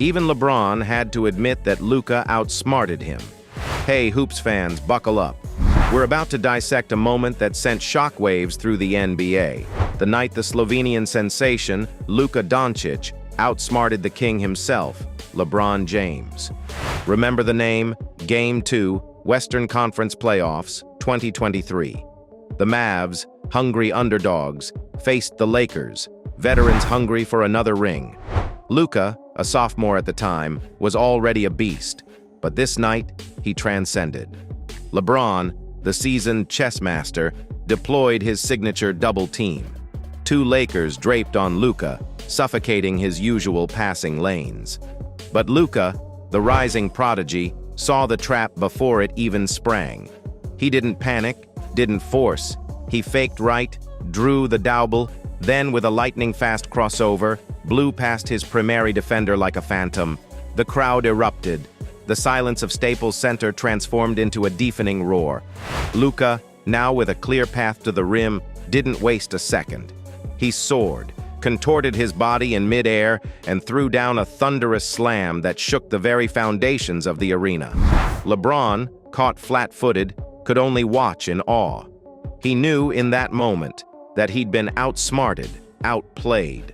Even LeBron had to admit that Luka outsmarted him. Hey, Hoops fans, buckle up. We're about to dissect a moment that sent shockwaves through the NBA. The night the Slovenian sensation, Luka Doncic, outsmarted the king himself, LeBron James. Remember the name? Game 2, Western Conference Playoffs, 2023. The Mavs, hungry underdogs, faced the Lakers, veterans hungry for another ring. Luka, a sophomore at the time, was already a beast, but this night, he transcended. LeBron, the seasoned chess master, deployed his signature double team. Two Lakers draped on Luka, suffocating his usual passing lanes. But Luka, the rising prodigy, saw the trap before it even sprang. He didn't panic, didn't force. He faked right, drew the double, then with a lightning-fast crossover, blew past his primary defender like a phantom. The crowd erupted. The silence of Staples Center transformed into a deafening roar. Luka, now with a clear path to the rim, didn't waste a second. He soared, contorted his body in midair, and threw down a thunderous slam that shook the very foundations of the arena. LeBron, caught flat-footed, could only watch in awe. He knew in that moment that he'd been outsmarted, outplayed.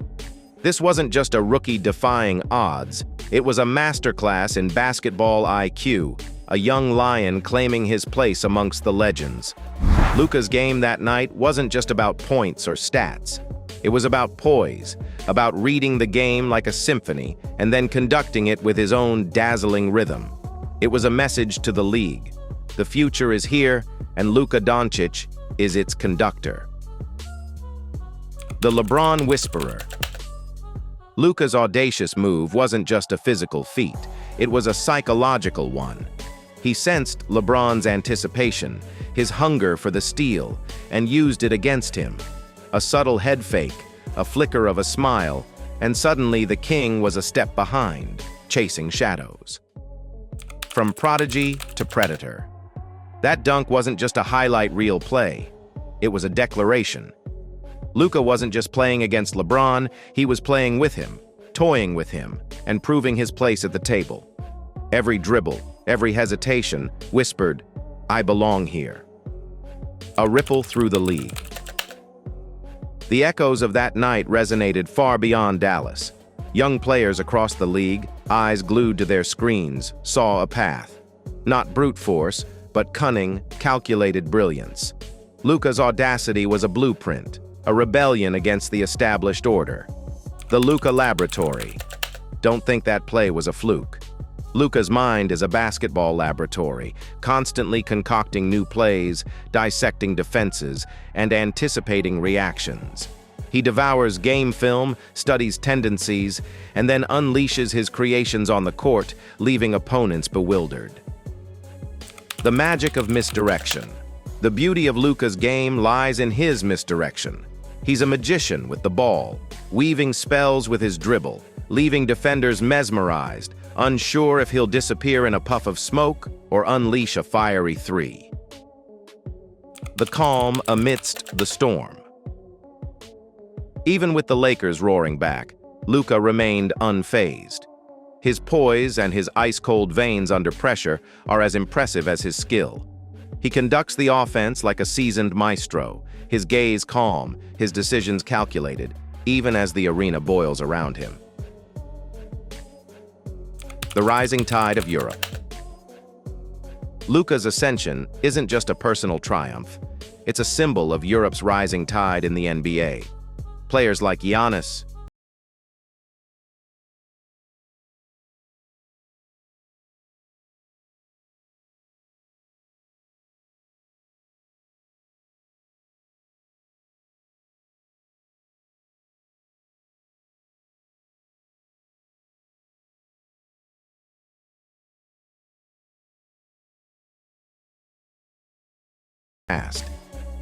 This wasn't just a rookie defying odds. It was a masterclass in basketball IQ, a young lion claiming his place amongst the legends. Luka's game that night wasn't just about points or stats. It was about poise, about reading the game like a symphony and then conducting it with his own dazzling rhythm. It was a message to the league. The future is here, and Luka Doncic is its conductor. The LeBron Whisperer. Luka's audacious move wasn't just a physical feat, it was a psychological one. He sensed LeBron's anticipation, his hunger for the steal, and used it against him. A subtle head fake, a flicker of a smile, and suddenly the king was a step behind, chasing shadows. From prodigy to predator. That dunk wasn't just a highlight reel play, it was a declaration. Luka wasn't just playing against LeBron, he was playing with him, toying with him, and proving his place at the table. Every dribble, every hesitation, whispered, "I belong here." A ripple through the league. The echoes of that night resonated far beyond Dallas. Young players across the league, eyes glued to their screens, saw a path. Not brute force, but cunning, calculated brilliance. Luka's audacity was a blueprint, a rebellion against the established order. The Luka Laboratory. Don't think that play was a fluke. Luka's mind is a basketball laboratory, constantly concocting new plays, dissecting defenses, and anticipating reactions. He devours game film, studies tendencies, and then unleashes his creations on the court, leaving opponents bewildered. The magic of misdirection. The beauty of Luka's game lies in his misdirection. He's a magician with the ball, weaving spells with his dribble, leaving defenders mesmerized, unsure if he'll disappear in a puff of smoke or unleash a fiery three. The calm amidst the storm. Even with the Lakers roaring back, Luka remained unfazed. His poise and his ice-cold veins under pressure are as impressive as his skill. He conducts the offense like a seasoned maestro, his gaze calm, his decisions calculated, even as the arena boils around him. The rising tide of Europe. Luka's ascension isn't just a personal triumph. It's a symbol of Europe's rising tide in the NBA. Players like Giannis,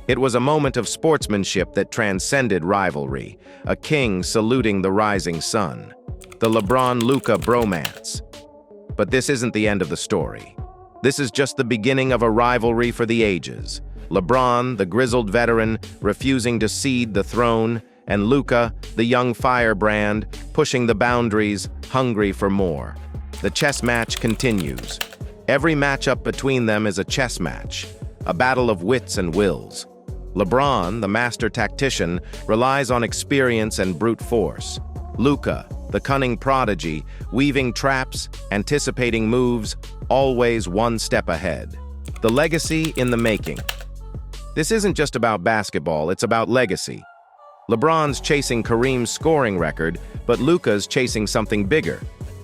it was a moment of sportsmanship that transcended rivalry, a king saluting the rising sun. The LeBron-Luka bromance. But this isn't the end of the story. This is just the beginning of a rivalry for the ages. LeBron, the grizzled veteran, refusing to cede the throne, and Luka, the young firebrand, pushing the boundaries, hungry for more. The chess match continues. Every matchup between them is a chess match, a battle of wits and wills. LeBron, the master tactician, relies on experience and brute force. Luka, the cunning prodigy, weaving traps, anticipating moves, always one step ahead. The legacy in the making. This isn't just about basketball, it's about legacy. LeBron's chasing Kareem's scoring record, but Luka's chasing something bigger.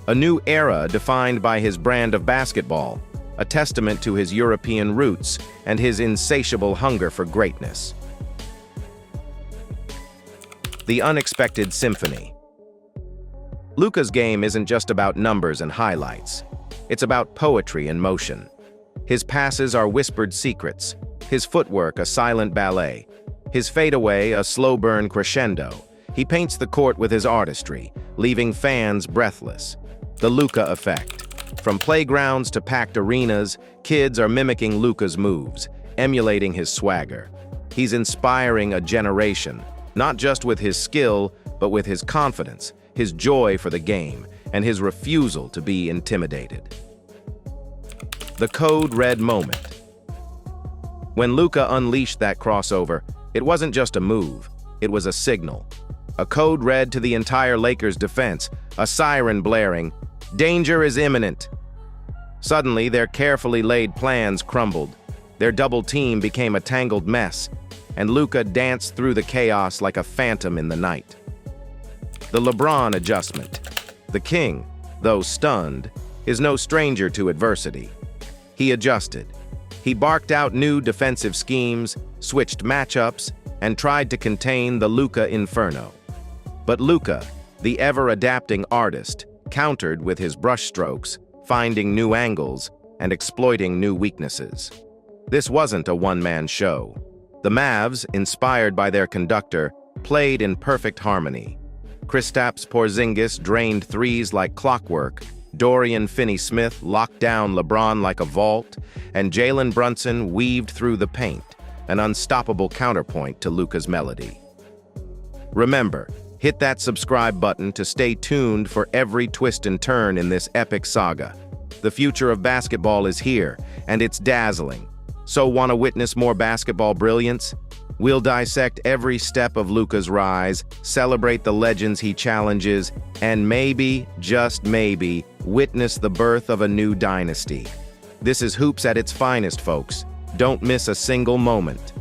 A new era defined by his brand of basketball, a testament to his European roots and his insatiable hunger for greatness. The unexpected symphony. Luka's game isn't just about numbers and highlights. It's about poetry in motion. His passes are whispered secrets, his footwork a silent ballet, his fadeaway a slow-burn crescendo. He paints the court with his artistry, leaving fans breathless. The Luka effect. From playgrounds to packed arenas, kids are mimicking Luka's moves, emulating his swagger. He's inspiring a generation, not just with his skill, but with his confidence, his joy for the game, and his refusal to be intimidated. The code red moment. When Luka unleashed that crossover, it wasn't just a move, it was a signal. A code red to the entire Lakers defense, a siren blaring, "Danger is imminent." Suddenly, their carefully laid plans crumbled. Their double team became a tangled mess, and Luka danced through the chaos like a phantom in the night. The LeBron adjustment. The king, though stunned, is no stranger to adversity. He adjusted. He barked out new defensive schemes, switched matchups, and tried to contain the Luka inferno. But Luka, the ever-adapting artist, countered with his brushstrokes, finding new angles and exploiting new weaknesses. This wasn't a one-man show. The Mavs, inspired by their conductor, played in perfect harmony. Kristaps Porzingis drained threes like clockwork, Dorian Finney-Smith locked down LeBron like a vault, and Jalen Brunson weaved through the paint, an unstoppable counterpoint to Luka's melody. Remember, hit that subscribe button to stay tuned for every twist and turn in this epic saga. The future of basketball is here, and it's dazzling. So want to witness more basketball brilliance? We'll dissect every step of Luka's rise, celebrate the legends he challenges, and maybe, just maybe, witness the birth of a new dynasty. This is Hoops at its finest, folks. Don't miss a single moment.